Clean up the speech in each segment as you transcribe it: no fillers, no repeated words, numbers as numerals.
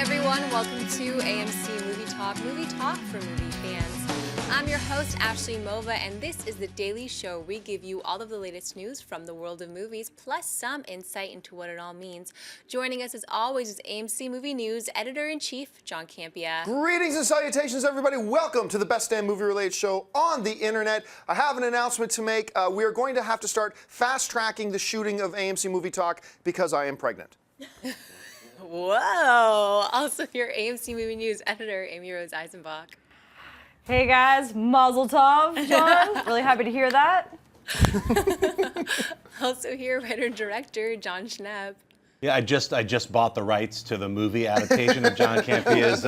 everyone, welcome to AMC Movie Talk for movie fans. I'm your host, Ashley Mova, and this is the daily show where we give you all of the latest news from the world of movies, plus some insight into what it all means. Joining us as always is AMC Movie News Editor-in-Chief, John Campea. Greetings and salutations, everybody. Welcome to the best damn movie-related show on the internet. I have an announcement to make. We are going to have to start fast-tracking the shooting of AMC Movie Talk because I am pregnant. Whoa! Also, your AMC Movie News editor, Amy Rose Eisenbach. Hey guys, Mazel Tov, John. Really happy to hear that. Also here, writer-director John Schnepp. Yeah, I just bought the rights to the movie adaptation of John Campea's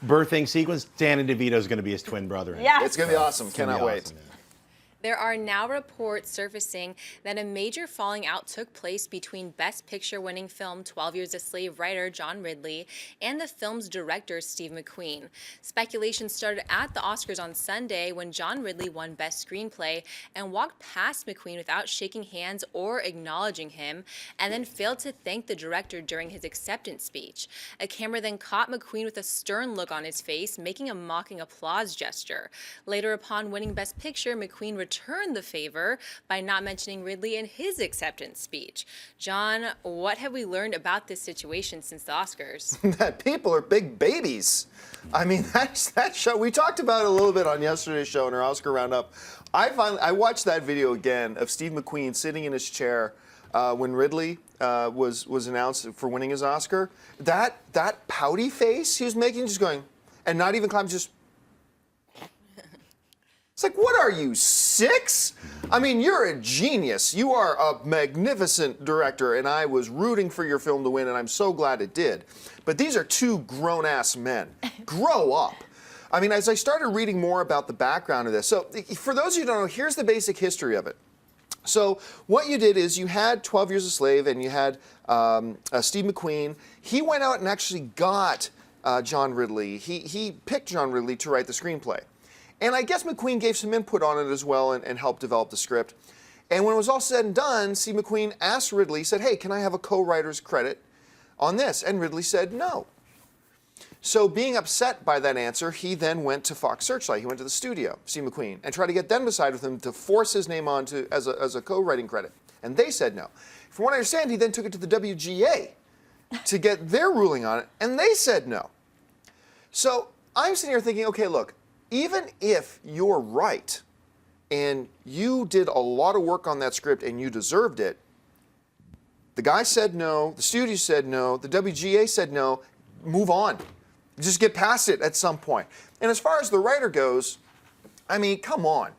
birthing sequence. Danny DeVito is going to be his twin brother. Yes. It's going to be awesome. Cannot wait. Awesome, yeah. There are now reports surfacing that a major falling out took place between Best Picture winning film 12 Years a Slave writer John Ridley and the film's director Steve McQueen. Speculation started at the Oscars on Sunday when John Ridley won Best Screenplay and walked past McQueen without shaking hands or acknowledging him, and then failed to thank the director during his acceptance speech. A camera then caught McQueen with a stern look on his face, making a mocking applause gesture. Later, upon winning Best Picture, McQueen returned the favor by not mentioning Ridley in his acceptance speech. John, what have we learned about this situation since the Oscars? That people are big babies. I mean, that show, we talked about it a little bit on yesterday's show in our Oscar Roundup. I watched that video again of Steve McQueen sitting in his chair when Ridley was announced for winning his Oscar. That pouty face he was making, just going, and not even clapping, just. It's like, what are you, 6? I mean, you're a genius. You are a magnificent director, and I was rooting for your film to win, and I'm so glad it did. But these are two grown-ass men. Grow up. I mean, as I started reading more about the background of this, so for those of you who don't know, here's the basic history of it. So what you did is you had 12 Years a Slave, and you had Steve McQueen. He went out and actually got John Ridley. He picked John Ridley to write the screenplay. And I guess McQueen gave some input on it as well and helped develop the script. And when it was all said and done, Steve McQueen asked Ridley, said, hey, can I have a co-writer's credit on this? And Ridley said no. So being upset by that answer, he then went to Fox Searchlight. He went to the studio, Steve McQueen, and tried to get them to side with him to force his name on as a co-writing credit. And they said no. From what I understand, he then took it to the WGA to get their ruling on it, and they said no. So I'm sitting here thinking, okay, look, even if you're right and you did a lot of work on that script and you deserved it, the guy said no, the studio said no, the WGA said no, move on. Just get past it at some point. And as far as the writer goes, I mean, come on.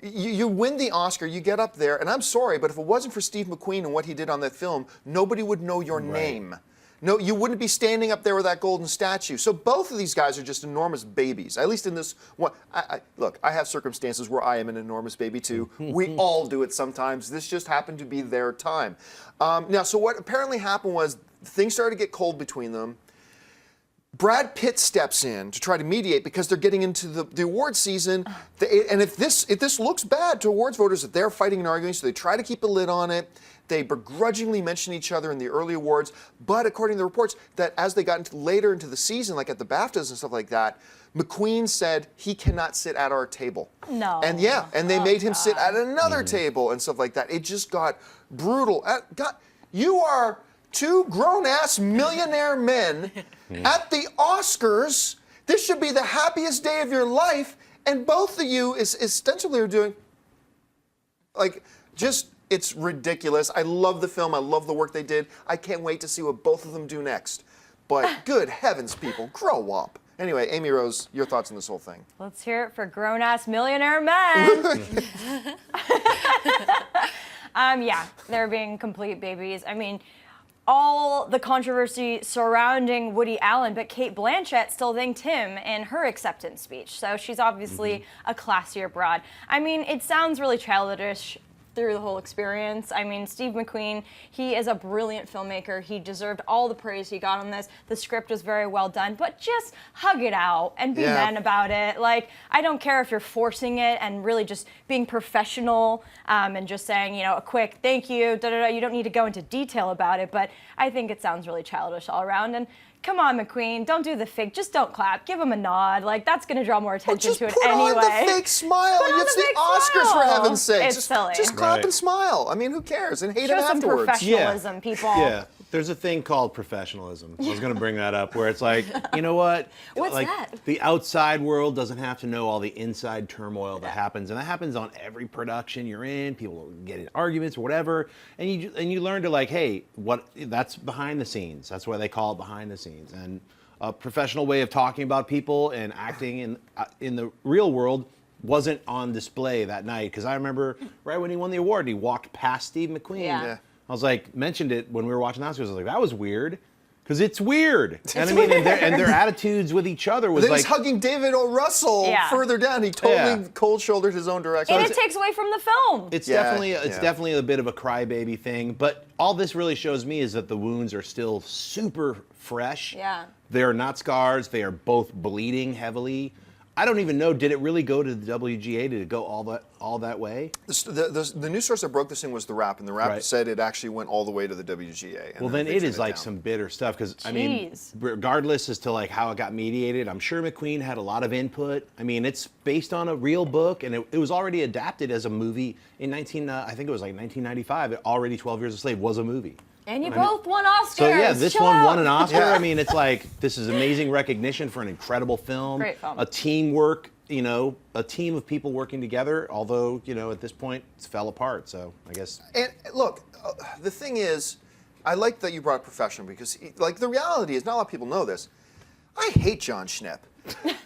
You win the Oscar, you get up there, and I'm sorry, but if it wasn't for Steve McQueen and what he did on that film, nobody would know your name. No, you wouldn't be standing up there with that golden statue. So both of these guys are just enormous babies, at least in this one. Look, I have circumstances where I am an enormous baby too. We all do it sometimes. This just happened to be their time. Now, so what apparently happened was things started to get cold between them. Brad Pitt steps in to try to mediate because they're getting into the award season. And if this looks bad to awards voters, that they're fighting and arguing, so they try to keep a lid on it. They begrudgingly mention each other in the early awards, but according to the reports, that as they got later into the season, like at the BAFTAs and stuff like that, McQueen said he cannot sit at our table. No. And yeah, and they made him sit at another table and stuff like that. It just got brutal. God, you are two grown-ass millionaire men at the Oscars. This should be the happiest day of your life, and both of you ostensibly are doing, like, just. It's ridiculous. I love the film. I love the work they did. I can't wait to see what both of them do next. But good heavens, people, grow up. Anyway, Amy Rose, your thoughts on this whole thing? Let's hear it for grown-ass millionaire men. Yeah, they're being complete babies. I mean, all the controversy surrounding Woody Allen, but Cate Blanchett still thanked him in her acceptance speech. So she's obviously a classier broad. I mean, it sounds really childish through the whole experience. I mean, Steve McQueen, he is a brilliant filmmaker. He deserved all the praise he got on this. The script was very well done, but just hug it out and be men about it. Like, I don't care if you're forcing it and really just being professional and just saying, you know, a quick thank you, da-da-da. You don't need to go into detail about it, but I think it sounds really childish all around. And come on, McQueen, don't do the fake. Just don't clap. Give him a nod. Like, that's going to draw more attention Just to it put anyway. on the fake smile. Put on It's the the fake Oscars, for smile. heaven's sake. It's silly. Just clap Right. and smile. I mean, who cares? And hate Show it some afterwards. professionalism, people. Yeah, there's a thing called professionalism. I was going to bring that up, where it's like, you know what? What's like, that? The outside world doesn't have to know all the inside turmoil that happens, and that happens on every production you're in. People get in arguments or whatever, and you learn to like, hey, that's behind the scenes. That's why they call it behind the scenes. And a professional way of talking about people and acting in the real world wasn't on display that night. Because I remember right when he won the award, he walked past Steve McQueen. Yeah. I was like, mentioned it when we were watching the Oscars. I was like, that was weird, because it's weird. And I mean, and their attitudes with each other was Then like, he's hugging David O. Russell Yeah. further down. He totally Yeah. cold-shouldered his own direction. And it takes away from the film. it's Yeah, definitely a bit of a crybaby thing. But all this really shows me is that the wounds are still super fresh. Yeah. They're not scars. They are both bleeding heavily. I don't even know. Did it really go to the WGA? Did it go all that way? The news source that broke this thing was The Wrap, and The Wrap Right. said it actually went all the way to the WGA. And Well, then they it turned is like down. some bitter stuff, because I mean, Jeez. regardless as to like how it got mediated, I'm sure McQueen had a lot of input. I mean, it's based on a real book, and it was already adapted as a movie in I think it was like 1995. Already 12 Years a Slave was a movie. And you both won Oscars. So yeah, this Chill one out. won an Oscar. Yeah. I mean, it's like, this is amazing recognition for an incredible film. Great film. A teamwork, a team of people working together. Although, at this point, it's fell apart. So I guess. And look, the thing is, I like that you brought professional, because like the reality is, not a lot of people know this. I hate John Schnepp.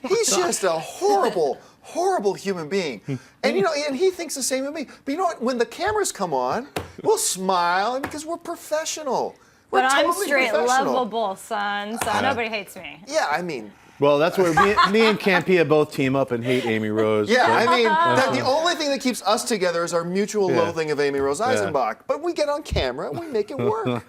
He's just a horrible, horrible human being. And and he thinks the same of me. But you know what? When the cameras come on, we'll smile because we're professional. We're But I'm totally straight professional. lovable, son, so nobody hates me. Yeah, I mean, Well, that's where me and Campia both team up and hate Amy Rose. yeah, but- I mean, the only thing that keeps us together is our mutual Yeah. loathing of Amy Rose Eisenbach. But we get on camera and we make it work.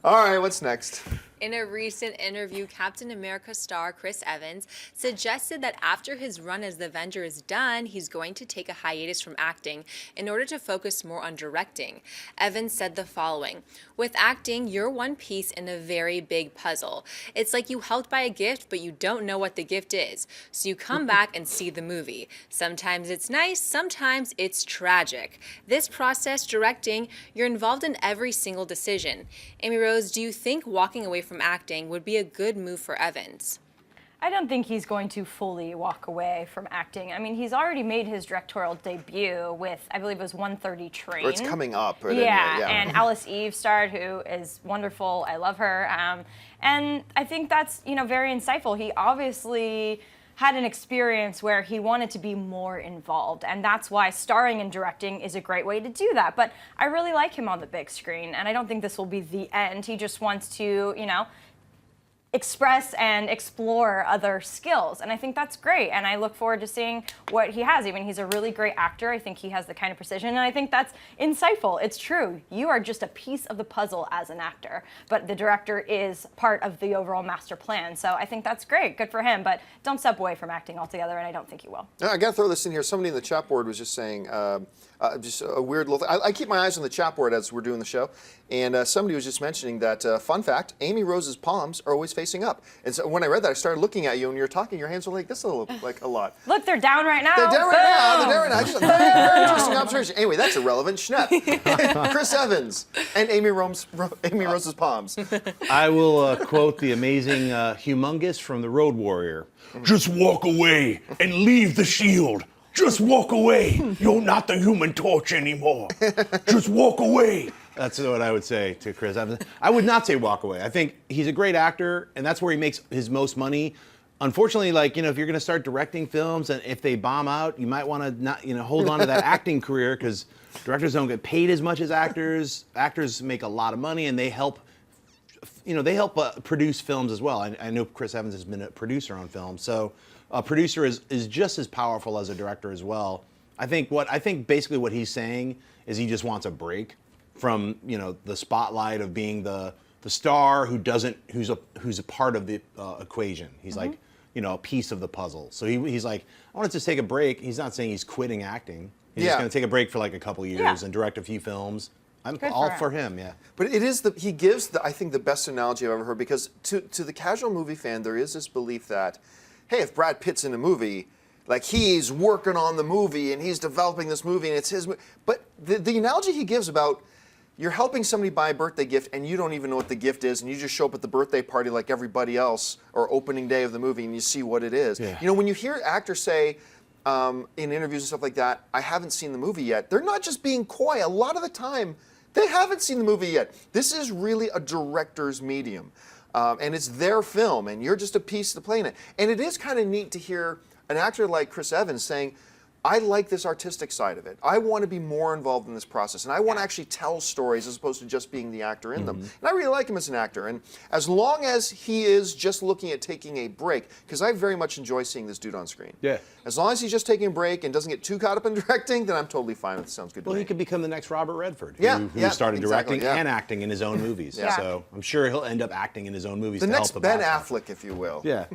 All right, what's next? In a recent interview, Captain America star Chris Evans suggested that after his run as the Avenger is done, he's going to take a hiatus from acting in order to focus more on directing. Evans said the following: "With acting, you're one piece in a very big puzzle. It's like you helped by a gift, but you don't know what the gift is. So you come back and see the movie. Sometimes it's nice, sometimes it's tragic. This process, directing, you're involved in every single decision." Amy Rose, do you think walking away from acting would be a good move for Evans? I don't think he's going to fully walk away from acting. I mean, he's already made his directorial debut with, I believe it was 1:30 Train. Or it's coming up. But Yeah, anyway, and Alice Eve starred, who is wonderful. I love her. And I think that's, very insightful. He obviously had an experience where he wanted to be more involved, and that's why starring and directing is a great way to do that. But I really like him on the big screen, and I don't think this will be the end. He just wants to, express and explore other skills, and I think that's great, and I look forward to seeing what he has. Even he's a really great actor. I think he has the kind of precision, and I think that's insightful. It's true. You are just a piece of the puzzle as an actor, but the director is part of the overall master plan, so I think that's great. Good for him, but don't step away from acting altogether, and I don't think he will. I got to throw this in here. Somebody in the chat board was just saying, just a weird little thing. I keep my eyes on the chat board as we're doing the show, and somebody was just mentioning that, fun fact, Amy Rose's palms are always facing up. And so when I read that, I started looking at you, and you were talking, your hands were like this a lot. Look, they're down right now. They're down right now. Boom! They're down right now. Just a very, very interesting observation. Anyway, that's irrelevant. Schnepp. Chris Evans and Amy Rose's palms. I will quote the amazing Humongous from The Road Warrior. Just walk away and leave the shield. Just walk away. You're not the Human Torch anymore. Just walk away. That's what I would say to Chris Evans. I would not say walk away. I think he's a great actor, and that's where he makes his most money. Unfortunately, if you're going to start directing films, and if they bomb out, you might want to not, hold on to that acting career, because directors don't get paid as much as actors. Actors make a lot of money, and they help. They help produce films as well. I know Chris Evans has been a producer on films, so a producer is just as powerful as a director as well. I think basically what he's saying is he just wants a break from the spotlight of being the star who's a part of the equation. He's like a piece of the puzzle. So he's like, I want to just take a break. He's not saying he's quitting acting. He's just going to take a break for like a couple years and direct a few films. I'm Good all for for him. Yeah. But it is he gives I think the best analogy I've ever heard, because to the casual movie fan there is this belief that, hey, if Brad Pitt's in a movie, like he's working on the movie and he's developing this movie and it's his movie. But the analogy he gives about you're helping somebody buy a birthday gift and you don't even know what the gift is and you just show up at the birthday party like everybody else or opening day of the movie and you see what it is. Yeah. You know, when you hear actors say in interviews and stuff like that, I haven't seen the movie yet, they're not just being coy. A lot of the time, they haven't seen the movie yet. This is really a director's medium. And it's their film, and you're just a piece to play in it. And it is kind of neat to hear an actor like Chris Evans saying, I like this artistic side of it. I want to be more involved in this process, and I want to actually tell stories as opposed to just being the actor in them. And I really like him as an actor. And as long as he is just looking at taking a break, because I very much enjoy seeing this dude on screen. Yeah. As long as he's just taking a break and doesn't get too caught up in directing, then I'm totally fine with it. Sounds good to Well, me. he could become the next Robert Redford, who, Yeah, who yeah, started exactly, directing yeah. and acting in his own movies. Yeah. So I'm sure he'll end up acting in his own movies The to next help the Ben box office. Affleck, if you will. Yeah.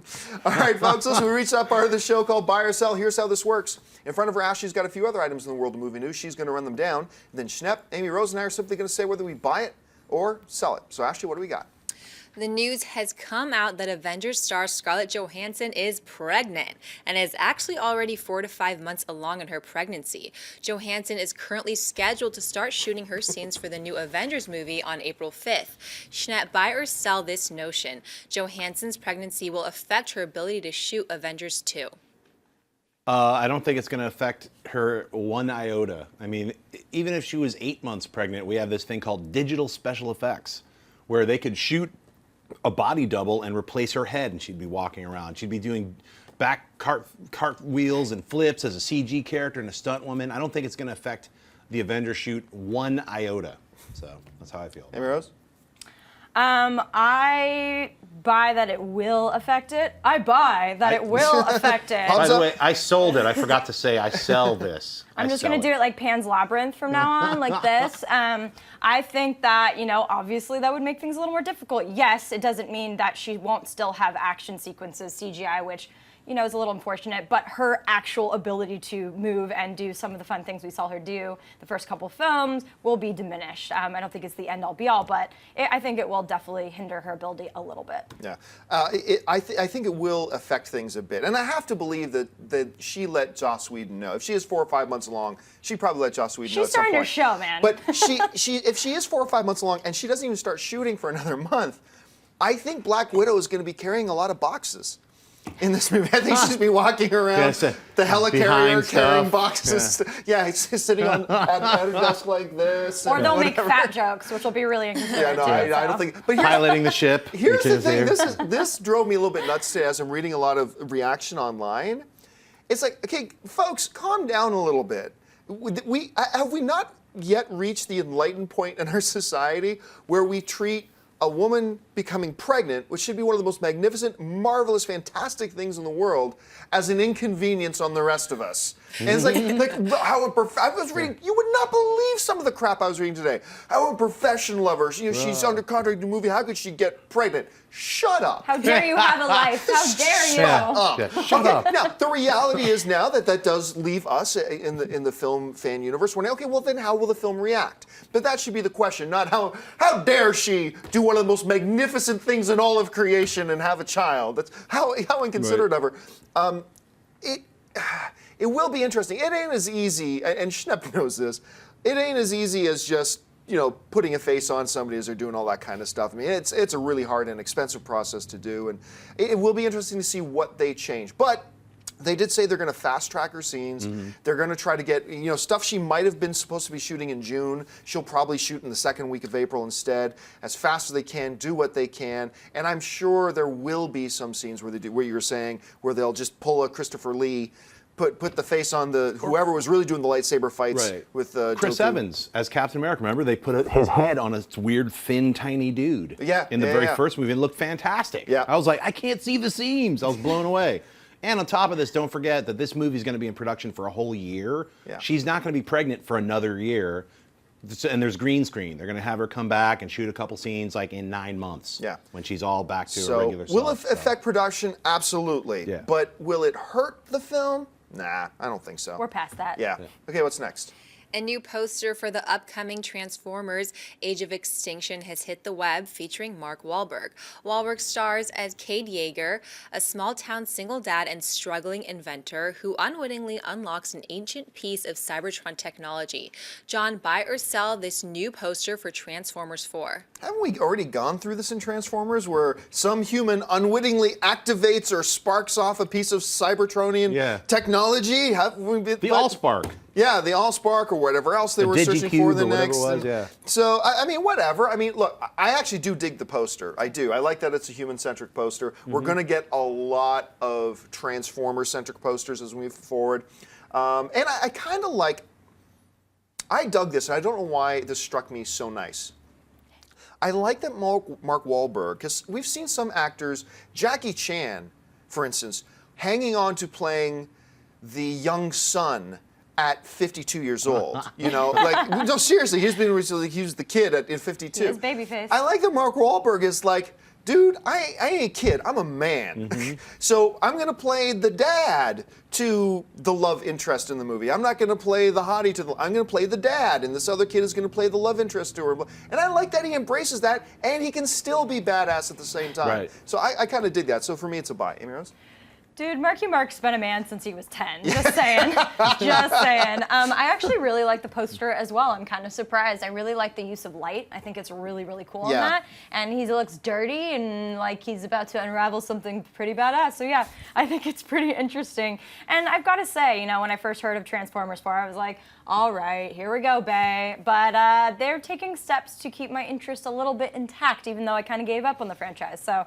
All right, folks, listen, we reached that part of the show called Buy or Sell. Here's how this works. In front of her, Ashley's got a few other items in the world of movie news. She's going to run them down. And then Schnepp, Amy Rose, and I are simply going to say whether we buy it or sell it. So, Ashley, what do we got? The news has come out that Avengers star Scarlett Johansson is pregnant and is actually already 4 to 5 months along in her pregnancy. Johansson is currently scheduled to start shooting her scenes for the new Avengers movie on April 5th. Schnepp, buy or sell this notion? Johansson's pregnancy will affect her ability to shoot Avengers 2. I don't think it's going to affect her one iota. I mean, even if she was 8 months pregnant, we have this thing called digital special effects, where they could shoot a body double and replace her head, and she'd be walking around. She'd be doing back cartwheels and flips as a CG character and a stunt woman. I don't think it's going to affect the Avengers shoot one iota. So that's how I feel. Amy Rose? I buy that it will affect it. I buy that it will affect it. By Thumbs the up. way, I sold it. I forgot to say I sell this. I'm just going to do it like Pan's Labyrinth from now on, like this. I think that, you know, obviously that would make things a little more difficult. Yes, it doesn't mean that she won't still have action sequences, CGI, which, you know, is a little unfortunate, but her actual ability to move and do some of the fun things we saw her do the first couple films will be diminished. I don't think it's the end all be all, but I think it will definitely hinder her ability a little bit. Yeah. I think it will affect things a bit. And I have to believe that she let Joss Whedon know. If she is 4 or 5 months along, she probably let Joss Whedon know She's at some starting her point. show, man. But if she is 4 or 5 months along and she doesn't even start shooting for another month, I think Black Widow is going to be carrying a lot a boxes in this movie. I think she's be walking around the helicarrier behind carrying stuff. boxes. Yeah, he's sitting at a desk like this. Or and they'll whatever. make fat jokes, which will be really interesting. Yeah, no, too, I so. don't think. But Piloting the ship. Here's which the is thing. here. This drove me a little bit nuts today as I'm reading a lot of reaction online. It's like, okay, folks, calm down a little bit. Have we not yet reached the enlightened point in our society where we treat a woman becoming pregnant, which should be one of the most magnificent, marvelous, fantastic things in the world, as an inconvenience on the rest of us? And it's like how I was reading, you would not believe some of the crap I was reading today. How a professional lover, she's under contract to a movie, how could she get pregnant? Shut up. How dare you have a life? How dare you? Shut up. Now, the reality is now that does leave us in the film fan universe wondering, okay, well then how will the film react? But that should be the question, not how dare she do one of the most magnificent things in all of creation and have a child. That's how inconsiderate of her. It will be interesting. It ain't as easy, and Schnepp knows this, it ain't as easy as just, you know, putting a face on somebody as they're doing all that kind of stuff. I mean, it's a really hard and expensive process to do, and it will be interesting to see what they change. But they did say they're going to fast track her scenes. They're going to try to get, you know, stuff she might have been supposed to be shooting in June. She'll probably shoot in the second week of April instead, as fast as they can, do what they can. And I'm sure there will be some scenes where they do, where you're saying, where they'll just pull a Christopher Lee, put the face on the whoever was really doing the lightsaber fights with Chris Dooku. Evans as Captain America. Remember, they put his head on a weird, thin, tiny dude. Yeah, In the very first movie, it looked fantastic. Yeah. I was like, I can't see the seams. I was blown away. And on top of this, don't forget that this movie is going to be in production for a whole year. Yeah. She's not going to be pregnant for another year. And there's green screen. They're going to have her come back and shoot a couple scenes like in 9 months. Yeah. When she's all back to her So regular will it self. affect production? Absolutely. Yeah. But will it hurt the film? Nah, I don't think so. We're past that. Yeah. Okay, what's next? A new poster for the upcoming Transformers Age of Extinction has hit the web, featuring Mark Wahlberg. Wahlberg stars as Cade Yeager, a small-town single dad and struggling inventor who unwittingly unlocks an ancient piece of Cybertron technology. John, buy or sell this new poster for Transformers 4? Haven't we already gone through this in Transformers, where some human unwittingly activates or sparks off a piece of Cybertronian technology? The Allspark. Yeah, the Allspark or whatever else they were searching for the next. So, I mean, whatever. I mean, look, I actually do dig the poster. I do. I like that it's a human-centric poster. We're going to get a lot of Transformer-centric posters as we move forward. And I kind of like, I dug this. I don't know why this struck me so nice. I like that Mark Wahlberg, because we've seen some actors, Jackie Chan, for instance, hanging on to playing the young son at 52 years old, you know, like, no, seriously, he was the kid in 52. He is babyface. I like that Mark Wahlberg is like, dude, I ain't a kid, I'm a man. So I'm gonna play the dad to the love interest in the movie. I'm not gonna play the hottie I'm gonna play the dad, and this other kid is gonna play the love interest to her. And I like that he embraces that, and he can still be badass at the same time. Right. So I kind of dig that. So for me, it's a buy. Amy Rose? Dude, Marky Mark's been a man since he was 10. Just saying. Just saying. I actually really like the poster as well. I'm kind of surprised. I really like the use of light. I think it's really, really cool in that. And he looks dirty and like he's about to unravel something pretty badass. So yeah, I think it's pretty interesting. And I've got to say, you know, when I first heard of Transformers 4, I was like, all right, here we go, bae. But they're taking steps to keep my interest a little bit intact, even though I kind of gave up on the franchise. So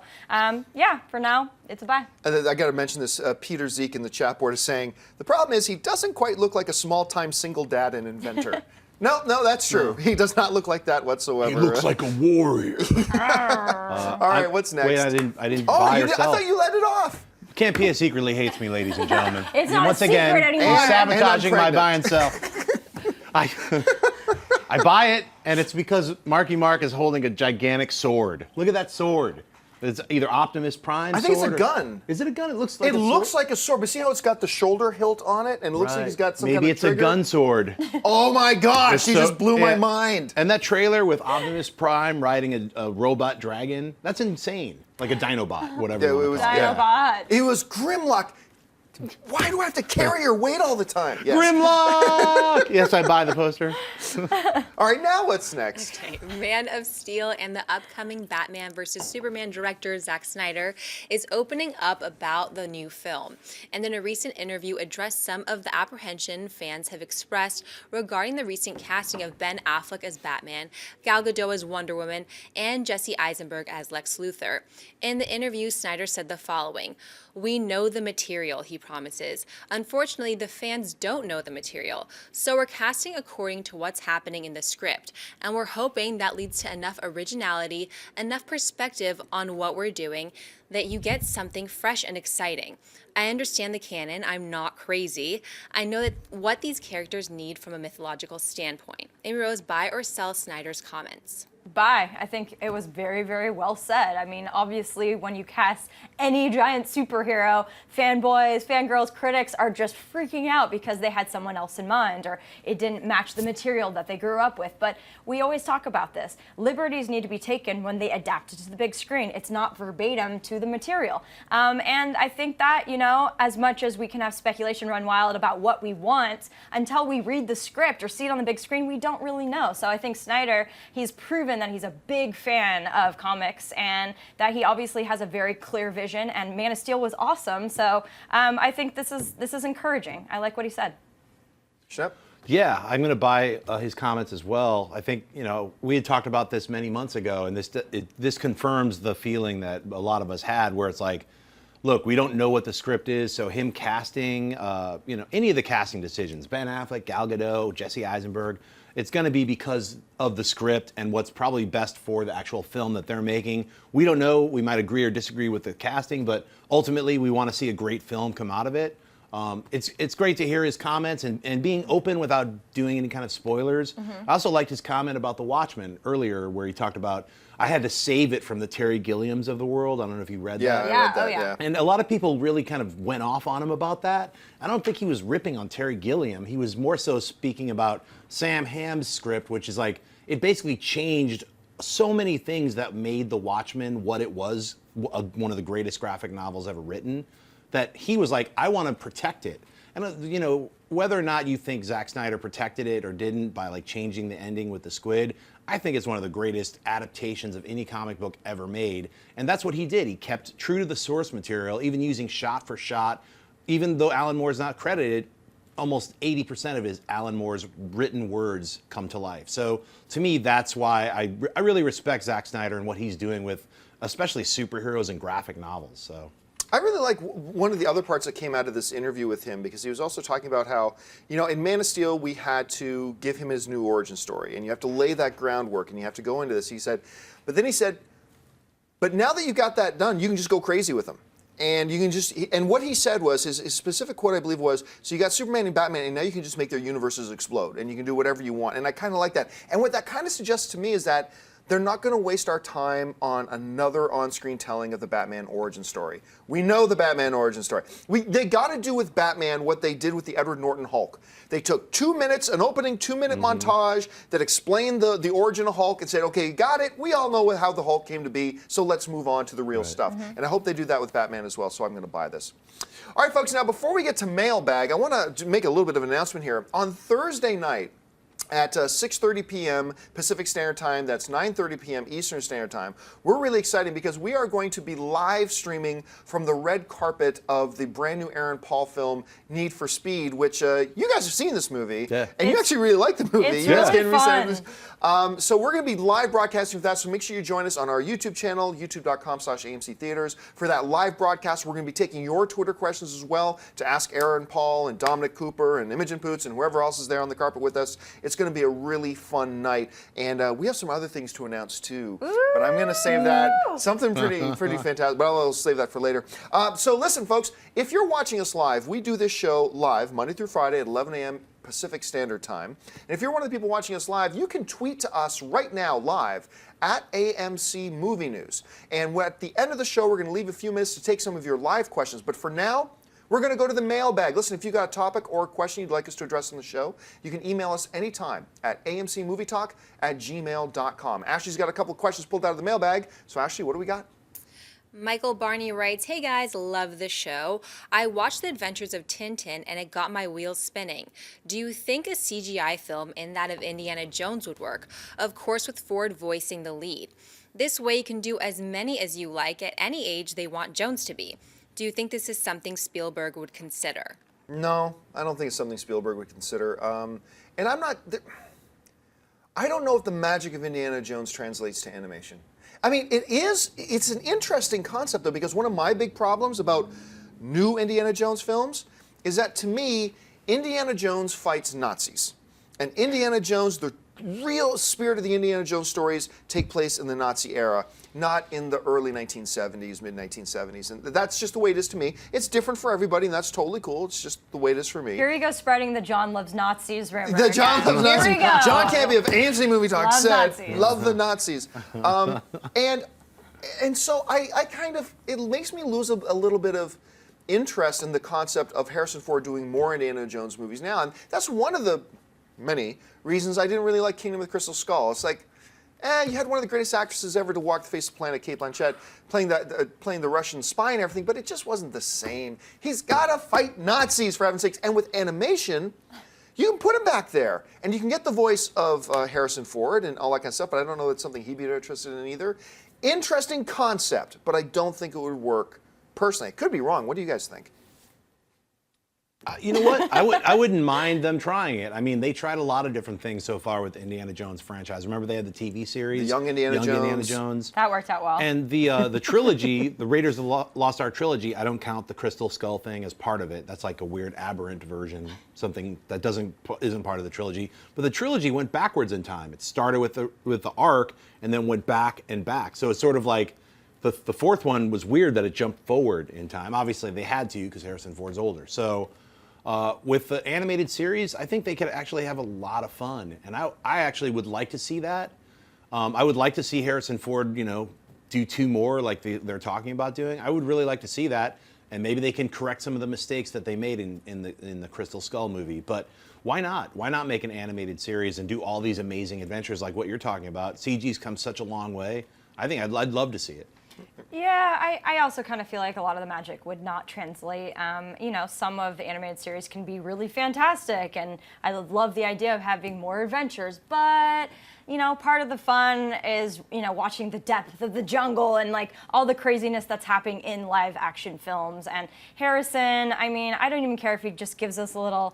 yeah, for now, it's a buy. And I got to mention this. Peter Zeke in the chat board is saying, the problem is he doesn't quite look like a small-time single dad and inventor. No, that's true. He does not look like that whatsoever. He looks like a warrior. All right, what's next? Wait, I didn't buy or sell. I thought you let it off. Can't Pia secretly hates me, ladies and gentlemen. It's not Once a secret again, anymore. he's sabotaging And I'm my buy and sell. I buy it, and it's because Marky Mark is holding a gigantic sword. Look at that sword. It's either Optimus Prime. I think it's a gun. Is it a gun? It looks like. It looks like a sword, but see how it's got the shoulder hilt on it, and it looks like he's got some kind of Maybe it's a gun sword. Oh my gosh! She just blew my yeah. mind. And that trailer with Optimus Prime riding a robot dragon—that's insane. Like a Dinobot, whatever. Yeah, it was. Dinobot. It was Grimlock. Why do I have to carry your weight all the time? Yes. Grimlock! Yes, I buy the poster. All right, now what's next? Okay. Man of Steel and the upcoming Batman vs. Superman director Zack Snyder is opening up about the new film, and in a recent interview addressed some of the apprehension fans have expressed regarding the recent casting of Ben Affleck as Batman, Gal Gadot as Wonder Woman, and Jesse Eisenberg as Lex Luthor. In the interview, Snyder said the following: "We know the material," he promises. "Unfortunately, the fans don't know the material, so we're casting according to what's happening in the script, and we're hoping that leads to enough originality, enough perspective on what we're doing, that you get something fresh and exciting. I understand the canon. I'm not crazy. I know that what these characters need from a mythological standpoint." Amy Rose, buy or sell Snyder's comments? Buy. I think it was very, very well said. I mean, obviously, when you cast any giant superhero, fanboys, fangirls, critics are just freaking out because they had someone else in mind or it didn't match the material that they grew up with. But we always talk about this. Liberties need to be taken when they adapt it to the big screen. It's not verbatim to the material. And I think that, you know, as much as we can have speculation run wild about what we want, until we read the script or see it on the big screen, we don't really know. So I think Snyder, he's proven that he's a big fan of comics and that he obviously has a very clear vision, and Man of Steel was awesome. So I think this is encouraging. I like what he said. Shep? Yeah, I'm going to buy his comments as well. I think, you know, we had talked about this many months ago, and this confirms the feeling that a lot of us had, where it's like, look, we don't know what the script is, so him casting, you know, any of the casting decisions, Ben Affleck, Gal Gadot, Jesse Eisenberg, it's going to be because of the script and what's probably best for the actual film that they're making. We don't know. We might agree or disagree with the casting, but ultimately we want to see a great film come out of it. It's great to hear his comments and being open without doing any kind of spoilers. I also liked his comment about The Watchmen earlier, where he talked about, I had to save it from the Terry Gilliams of the world. I don't know if you read Yeah, that. I read that, oh, yeah. yeah. And a lot of people really kind of went off on him about that. I don't think he was ripping on Terry Gilliam. He was more so speaking about Sam Hamm's script, which is like, it basically changed so many things that made The Watchmen what it was, one of the greatest graphic novels ever written, that he was like, I want to protect it. And, you know, whether or not you think Zack Snyder protected it or didn't by like changing the ending with the squid, I think it's one of the greatest adaptations of any comic book ever made. And that's what he did. He kept true to the source material, even using shot for shot. Even though Alan Moore's not credited, almost 80% of his Alan Moore's written words come to life. So to me, that's why I really respect Zack Snyder and what he's doing with especially superheroes and graphic novels. So. I really like one of the other parts that came out of this interview with him, because he was also talking about how, you know, in Man of Steel, we had to give him his new origin story, and you have to lay that groundwork, and you have to go into this. He said, but then he said, but now that you got that done, you can just go crazy with him. And you can just, and what he said was, his specific quote, I believe, was, so you got Superman and Batman, and now you can just make their universes explode, and you can do whatever you want. And I kind of like that. And what that kind of suggests to me is that they're not going to waste our time on another on-screen telling of the Batman origin story. We know the Batman origin story. They got to do with Batman what they did with the Edward Norton Hulk. They took 2 minutes, an opening 2-minute montage that explained the origin of Hulk and said, okay, you got it. We all know how the Hulk came to be, so let's move on to the real stuff. And I hope they do that with Batman as well, so I'm going to buy this. All right, folks, now before we get to mailbag, I want to make a little bit of an announcement here. On Thursday night, at 6:30 p.m. Pacific Standard Time, that's 9:30 p.m. Eastern Standard Time. We're really excited because we are going to be live streaming from the red carpet of the brand new Aaron Paul film, Need for Speed, which you guys have seen this movie, and you actually really like the movie. It's You guys really getting fun. so we're going to be live broadcasting for that, so make sure you join us on our YouTube channel, youtube.com/AMC Theaters. For that live broadcast, we're going to be taking your Twitter questions as well to ask Aaron Paul and Dominic Cooper and Imogen Poots and whoever else is there on the carpet with us. It's going to be a really fun night, and we have some other things to announce too. But I'm going to save that. Something pretty fantastic. But I'll save that for later. So listen, folks, if you're watching us live, we do this show live Monday through Friday at 11 a.m. Pacific Standard Time. And if you're one of the people watching us live, you can tweet to us right now live at AMC Movie News. And at the end of the show, we're going to leave a few minutes to take some of your live questions. But for now, we're going to go to the mailbag. Listen, if you've got a topic or a question you'd like us to address on the show, you can email us anytime at amcmovietalk@gmail.com. Ashley's got a couple of questions pulled out of the mailbag. So, Ashley, what do we got? Michael Barney writes, hey guys, love the show. I watched The Adventures of Tintin and it got my wheels spinning. Do you think a CGI film in that of Indiana Jones would work? Of course, with Ford voicing the lead. This way you can do as many as you like at any age they want Jones to be. Do you think this is something Spielberg would consider? No, I don't think it's something Spielberg would consider. And I'm not... I don't know if the magic of Indiana Jones translates to animation. I mean, it's an interesting concept, though, because one of my big problems about new Indiana Jones films is that, to me, Indiana Jones fights Nazis. And Indiana Jones, the real spirit of the Indiana Jones stories take place in the Nazi era, not in the early 1970s, mid-1970s. And that's just the way it is to me. It's different for everybody, and that's totally cool. It's just the way it is for me. Here we go, spreading the John loves Nazis rumor. The John loves Nazis. Here we go. John Campy of AMC Movie Talk Love said, Nazis. love the Nazis. And so I kind of, it makes me lose a little bit of interest in the concept of Harrison Ford doing more Indiana Jones movies now. And that's one of the many reasons I didn't really like Kingdom of the Crystal Skull. It's like, you had one of the greatest actresses ever to walk the face of the planet, Cate Blanchett, playing the Russian spy and everything, but it just wasn't the same. He's got to fight Nazis, for heaven's sakes. And with animation, you can put him back there, and you can get the voice of Harrison Ford and all that kind of stuff, but I don't know it's something he'd be interested in either. Interesting concept, but I don't think it would work personally. I could be wrong. What do you guys think? You know what? I wouldn't mind them trying it. I mean, they tried a lot of different things so far with the Indiana Jones franchise. Remember they had the TV series? The Young Indiana Jones. That worked out well. And the trilogy, the Raiders of the Lost Ark trilogy, I don't count the Crystal Skull thing as part of it. That's like a weird aberrant version, something that isn't part of the trilogy. But the trilogy went backwards in time. It started with the Ark and then went back and back. So it's sort of like the fourth one was weird that it jumped forward in time. Obviously, they had to because Harrison Ford's older. So with the animated series, I think they could actually have a lot of fun. And I actually would like to see that. I would like to see Harrison Ford, do 2 more like they're talking about doing. I would really like to see that. And maybe they can correct some of the mistakes that they made in the Crystal Skull movie. But why not? Why not make an animated series and do all these amazing adventures like what you're talking about? CG's come such a long way. I think I'd love to see it. Yeah, I also kind of feel like a lot of the magic would not translate. Some of the animated series can be really fantastic, and I love the idea of having more adventures, but part of the fun is, watching the depth of the jungle and like all the craziness that's happening in live action films. And Harrison, I don't even care if he just gives us a little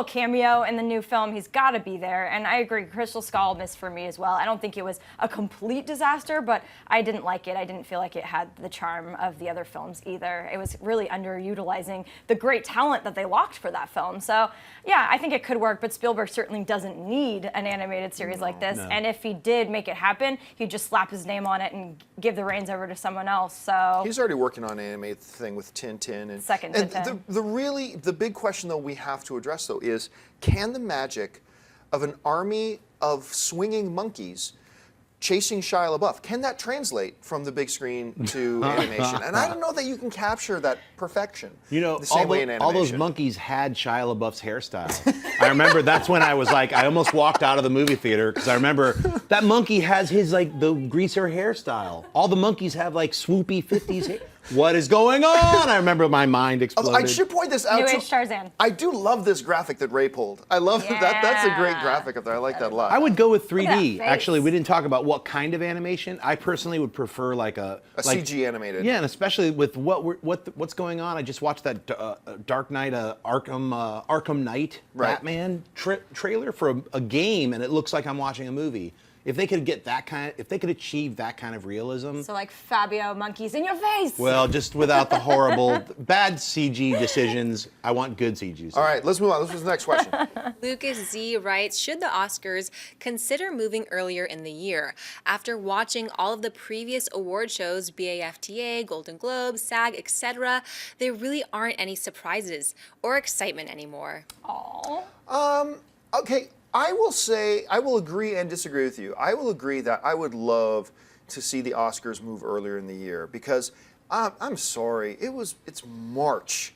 cameo in the new film. He's got to be there. And I agree, Crystal Skull missed for me as well. I don't think it was a complete disaster, but I didn't like it. I didn't feel like it had the charm of the other films either. It was really underutilizing the great talent that they locked for that film. So yeah, I think it could work, but Spielberg certainly doesn't need an animated series like this. No. And if he did make it happen, he'd just slap his name on it and give the reins over to someone else. So he's already working on an animated thing with Tintin and Tintin. The big question though we have to address though is, can the magic of an army of swinging monkeys chasing Shia LaBeouf, can that translate from the big screen to animation? And I don't know that you can capture that perfection. The same way in animation. All those monkeys had Shia LaBeouf's hairstyle. I remember that's when I was like, I almost walked out of the movie theater because I remember that monkey has his the greaser hairstyle. All the monkeys have swoopy 50s hair. What is going on? I remember my mind exploded. I should point this out. New Age Tarzan. I do love this graphic that Ray pulled. I love that. That's a great graphic up there. I like that a lot. I would go with 3D. Actually, we didn't talk about what kind of animation. I personally would prefer a CG animated. Yeah, and especially with what's going on. I just watched that Dark Knight, Arkham Knight Batman trailer for a game, and it looks like I'm watching a movie. If they could achieve that kind of realism. So like Fabio, monkeys in your face. Well, just without the horrible, bad CG decisions. I want good CGs. All right, let's move on. This was the next question. Lucas Z writes, should the Oscars consider moving earlier in the year? After watching all of the previous award shows, BAFTA, Golden Globes, SAG, etc., there really aren't any surprises or excitement anymore. Aww. Okay. I will agree and disagree with you. I will agree that I would love to see the Oscars move earlier in the year because I'm sorry, it's March.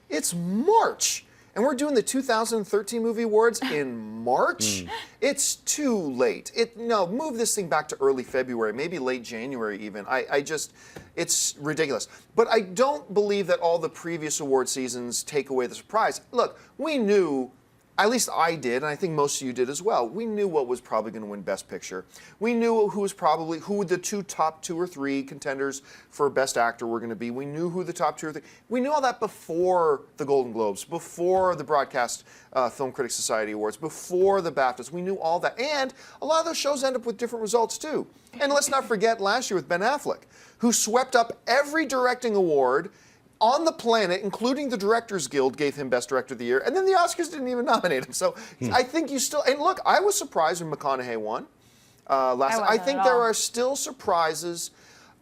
It's March. And we're doing the 2013 Movie Awards in March? It's too late. Move this thing back to early February, maybe late January even. It's ridiculous. But I don't believe that all the previous award seasons take away the surprise. Look, we knew, at least I did, and I think most of you did as well. We knew what was probably going to win Best Picture. We knew who the top 2 or 3 contenders for Best Actor were going to be. We knew who the top 2 or 3. We knew all that before the Golden Globes, before the Broadcast Film Critics Society Awards, before the BAFTAs. We knew all that, and a lot of those shows end up with different results too. And let's not forget last year with Ben Affleck, who swept up every directing award on the planet, including the Directors Guild gave him Best Director of the Year, and then the Oscars didn't even nominate him. So I think you still, and look, I was surprised when McConaughey won last. I think there are still surprises,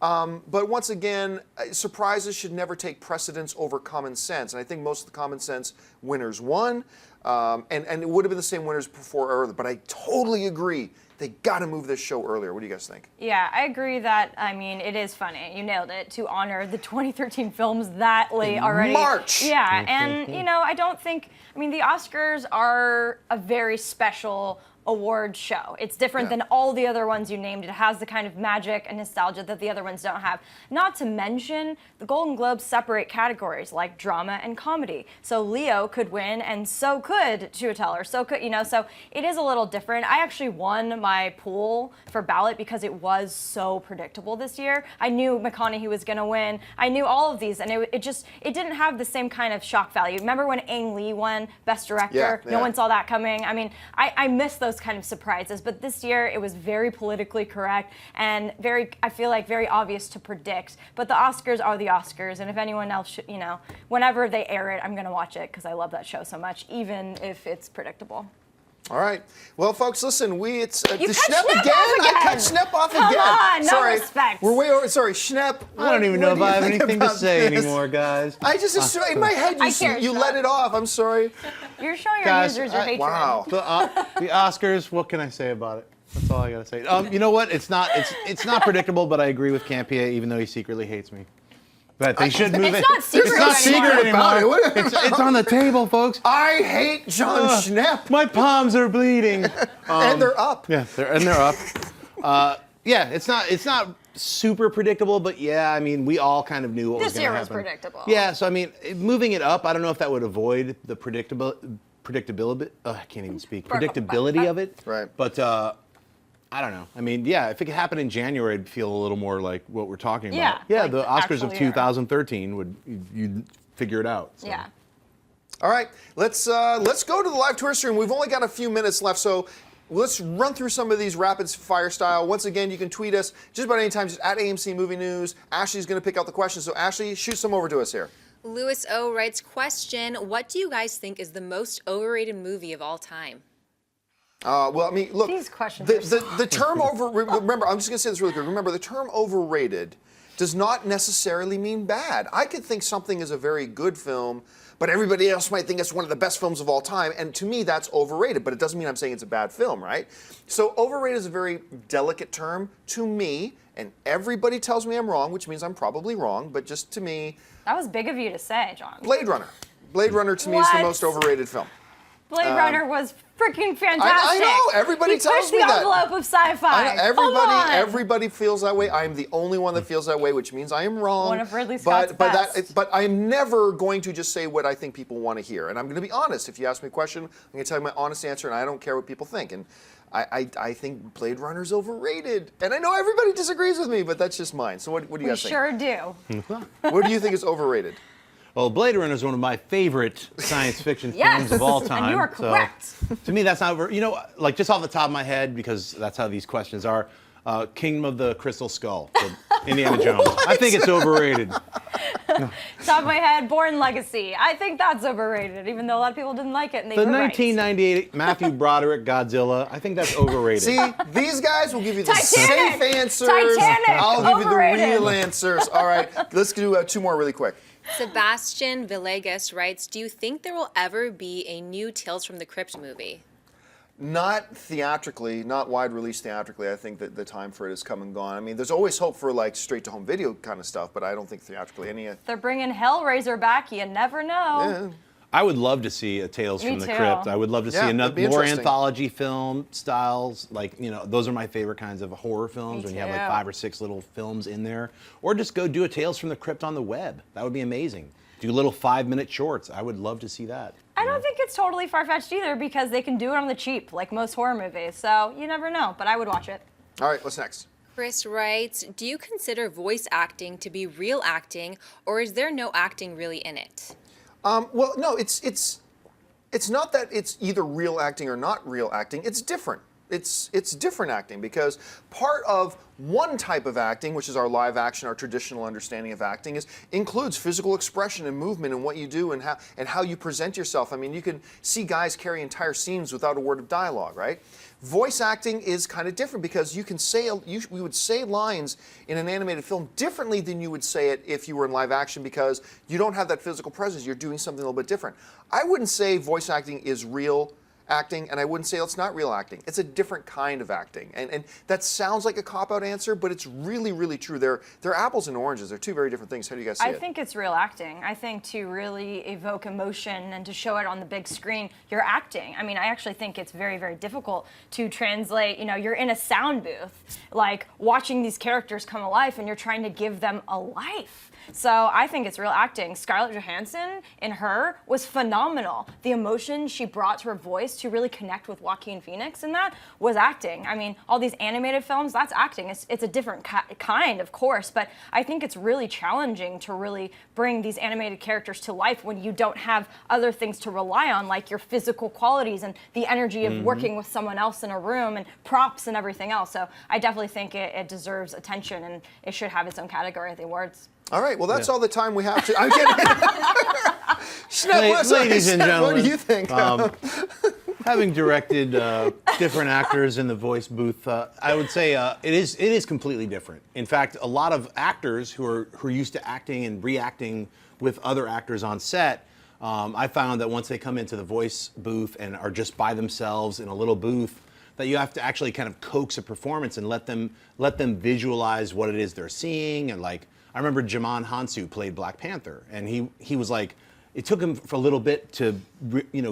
but once again, surprises should never take precedence over common sense. And I think most of the common sense winners won, and it would have been the same winners before earlier. But I totally agree. They got to move this show earlier. What do you guys think? Yeah, I agree that, it is funny. You nailed it, to honor the 2013 films that late already. March! Yeah, and, I don't think, the Oscars are a very special award show. It's different than all the other ones you named. It has the kind of magic and nostalgia that the other ones don't have. Not to mention, the Golden Globes separate categories like drama and comedy. So Leo could win, and so could Chiwetel, or so could, so it is a little different. I actually won my pool for ballot because it was so predictable this year. I knew McConaughey was going to win. I knew all of these, and it didn't have the same kind of shock value. Remember when Ang Lee won Best Director? Yeah. No one saw that coming. I miss those kind of surprises, but this year it was very politically correct and I feel like very obvious to predict. But the Oscars are the Oscars, and if anyone else should, whenever they air it, I'm going to watch it because I love that show so much, even if it's predictable. All right. Well, folks, listen. It's You the cut Schnepp Schnepp again. off again. I cut Schnepp off Come again. on, no Sorry, respect. we're way over. Sorry, Schnepp. I don't even know if I have anything to say anymore, guys. I just assumed in my head I care, you Schnepp. let it off. I'm sorry. You're showing your Guys, users your hatred. Wow. The Oscars. What can I say about it? That's all I gotta say. You know what? It's not predictable, but I agree with Campia, even though he secretly hates me. But they should move it. It's not secret It's not secret about anymore. it. It's on the table, folks. I hate John Schnepp. My palms are bleeding. And they're up. Yeah, they're up. Yeah, it's not super predictable, but yeah, I mean, we all kind of knew what was This going to year happen. was predictable. Yeah, so I mean, moving it up, I don't know if that would avoid the predictability. I can't even speak. Predictability of it. Right. But I don't know. I mean, yeah, if it could happen in January, it'd feel a little more like what we're talking about. Yeah, Yeah, like the the Oscars of actual year. 2013 you'd figure it out. So. Yeah. All right, let's go to the live tour stream. We've only got a few minutes left, so let's run through some of these rapid fire style. Once again, you can tweet us just about any time, just at AMC Movie News. Ashley's going to pick out the questions, so Ashley, shoot some over to us here. Lewis O writes, question, what do you guys think is the most overrated movie of all time? Well, I mean, look, These questions are the term remember, I'm just going to say this really quick. Remember, the term overrated does not necessarily mean bad. I could think something is a very good film, but everybody else might think it's one of the best films of all time, and to me, that's overrated, but it doesn't mean I'm saying it's a bad film, right? So overrated is a very delicate term to me, and everybody tells me I'm wrong, which means I'm probably wrong, but just to me, That was big of you to say, John. Blade Runner. Blade Runner to me is the What? most overrated film. Blade Runner was freaking fantastic. I know, everybody he tells me pushed the that. envelope of sci-fi. I know, everybody, Come on. everybody feels that way. I am the only one that feels that way, which means I am wrong. One of Ridley Scott's best. But I am never going to just say what I think people want to hear, and I'm going to be honest. If you ask me a question, I'm going to tell you my honest answer, and I don't care what people think. And I think Blade Runner's overrated, and I know everybody disagrees with me, but that's just mine. So what do you We guys think? sure do. What do you think is overrated? Well, Blade Runner is one of my favorite science fiction Yes, films of all time. and you are so correct. to me, that's not like just off the top of my head, because that's how these questions are. Kingdom of the Crystal Skull, the Indiana Jones. I think it's overrated. Top of my head, Born Legacy. I think that's overrated, even though a lot of people didn't like it, and they The were 1998 Matthew Broderick Godzilla. I think that's overrated. See, these guys will give you the Titanic! safe answers. Titanic! I'll give Overrated. you the real answers. All right, let's do two more really quick. Sebastian Villegas writes, do you think there will ever be a new Tales from the Crypt movie? Not theatrically, not wide release theatrically. I think that the time for it has come and gone. I mean, there's always hope for like straight to home video kind of stuff, but I don't think theatrically any. They're bringing Hellraiser back. You never know. Yeah. I would love to see a Tales Me from the too. Crypt. I would love to see Yeah, another that'd be more interesting. anthology film styles. Like, those are my favorite kinds of horror films, Me when you have like too. 5 or 6 little films in there. Or just go do a Tales from the Crypt on the web. That would be amazing. Do little 5-minute shorts. I would love to see that. I don't think it's totally far-fetched either, because they can do it on the cheap, like most horror movies. So you never know, but I would watch it. All right, what's next? Chris writes, do you consider voice acting to be real acting, or is there no acting really in it? Well, no, it's not that it's either real acting or not real acting. It's different. It's different acting, because part of one type of acting, which is our live action, our traditional understanding of acting, includes physical expression and movement and what you do and how you present yourself. I mean, you can see guys carry entire scenes without a word of dialogue, right? Voice acting is kind of different, because you can say we would say lines in an animated film differently than you would say it if you were in live action, because you don't have that physical presence. You're doing something a little bit different. I wouldn't say voice acting is real acting, and I wouldn't say it's not real acting. It's a different kind of acting, and that sounds like a cop-out answer, but it's really, really true. They're apples and oranges. They're two very different things. How do you guys see I it? think it's real acting. I think to really evoke emotion and to show it on the big screen, you're acting. I mean, I actually think it's very, very difficult to translate. You're in a sound booth, like watching these characters come alive, and you're trying to give them a life. So I think it's real acting. Scarlett Johansson in Her was phenomenal. The emotion she brought to her voice to really connect with Joaquin Phoenix in that was acting. I mean, all these animated films, that's acting. It's a different kind, of course, but I think it's really challenging to really bring these animated characters to life when you don't have other things to rely on, like your physical qualities and the energy of working with someone else in a room and props and everything else. So I definitely think it deserves attention, and it should have its own category at the awards. All right, well, that's all the time we have to. I'm kidding. Schnepp, Ladies and Schnepp, gentlemen, what do you think? Having directed different actors in the voice booth, I would say it is completely different. In fact, a lot of actors who are used to acting and reacting with other actors on set, I found that once they come into the voice booth and are just by themselves in a little booth, that you have to actually kind of coax a performance and let them visualize what it is they're seeing. And like, I remember Djimon Hounsou played Black Panther, and he was like, it took him for a little bit to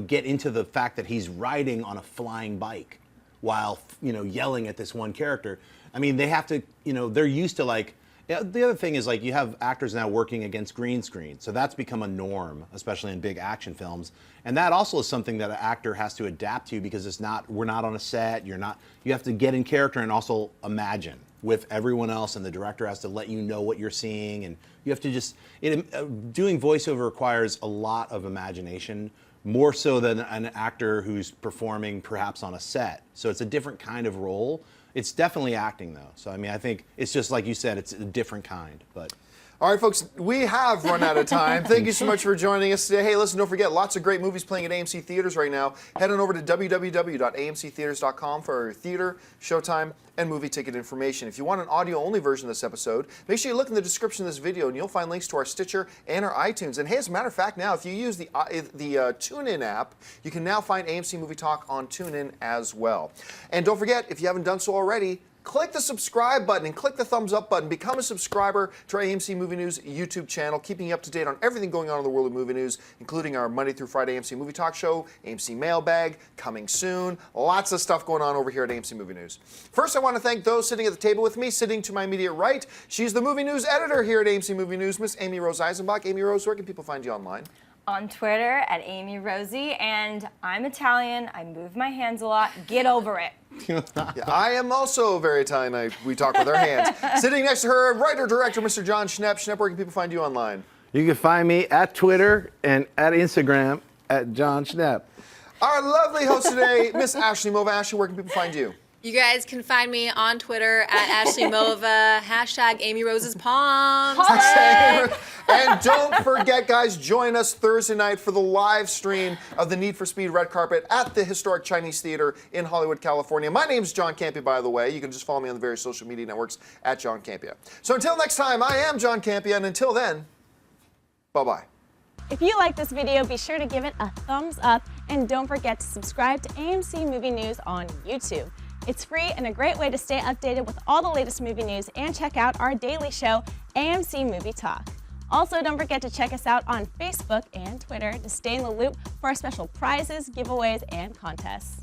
get into the fact that he's riding on a flying bike while yelling at this one character. I mean, they have to, they're used to like. Yeah, the other thing is like you have actors now working against green screen, so that's become a norm, especially in big action films. And that also is something that an actor has to adapt to because we're not on a set. You have to get in character and also imagine with everyone else, and the director has to let you know what you're seeing, and you have to doing voiceover requires a lot of imagination, more so than an actor who's performing perhaps on a set. So it's a different kind of role. It's definitely acting, though. So, I mean, I think it's just like you said, it's a different kind. But all right, folks, we have run out of time. Thank you so much for joining us today. Hey, listen, don't forget, lots of great movies playing at AMC Theaters right now. Head on over to www.amctheaters.com for our theater, showtime, and movie ticket information. If you want an audio-only version of this episode, make sure you look in the description of this video, and you'll find links to our Stitcher and our iTunes. And hey, as a matter of fact, now, if you use the TuneIn app, you can now find AMC Movie Talk on TuneIn as well. And don't forget, if you haven't done so already, click the subscribe button and click the thumbs up button. Become a subscriber to our AMC Movie News YouTube channel, keeping you up to date on everything going on in the world of movie news, including our Monday through Friday AMC Movie Talk show, AMC Mailbag, coming soon. Lots of stuff going on over here at AMC Movie News. First, I want to thank those sitting at the table with me. Sitting to my immediate right, she's the movie news editor here at AMC Movie News, Miss Amy Rose Eisenbach. Amy Rose, where can people find you online? On Twitter at Amy Rosie, and I'm Italian. I move my hands a lot. Get over it. Yeah, I am also very Italian. We talk with our hands. Sitting next to her, writer-director Mr. John Schnepp. Schnepp, where can people find you online? you can find me at Twitter and at Instagram at John Schnepp. Our lovely host today, Miss Ashley Mova. Ashley, where can people find you? You guys can find me on Twitter at Ashley Mova, hashtag Amy Rose's Palms. And don't forget, guys, join us Thursday night for the live stream of the Need for Speed Red Carpet at the historic Chinese Theater in Hollywood, California. My name's John Campia, by the way. You can just follow me on the various social media networks at John Campia. So until next time, I am John Campia, and until then, bye-bye. If you like this video, be sure to give it a thumbs up, and don't forget to subscribe to AMC Movie News on YouTube. It's free and a great way to stay updated with all the latest movie news and check out our daily show, AMC Movie Talk. Also, don't forget to check us out on Facebook and Twitter to stay in the loop for our special prizes, giveaways, and contests.